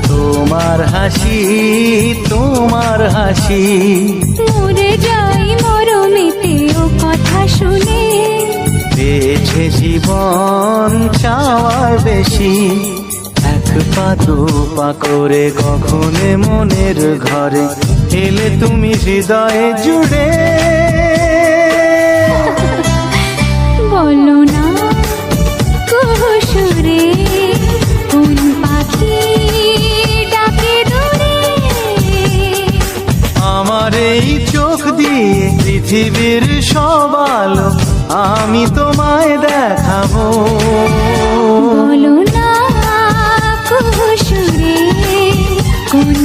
তোমার হাসি, তোমার হাসি। মরে যাই মরমেতে ও কথা শুনে, পেয়েছে জীবন চাওয়ার বেশি। এক পা দু পা করে কখনে মনের ঘরে এলে তুমি হৃদয়ে জুড়ে। বলো না কুহুসুরে কোন পাখি ডাকে দূরে। আমার এই চোখ দিয়ে পৃথিবীর সব আলো আমি তোমায় দেখাবো। বলো না কুহুসুরে কোন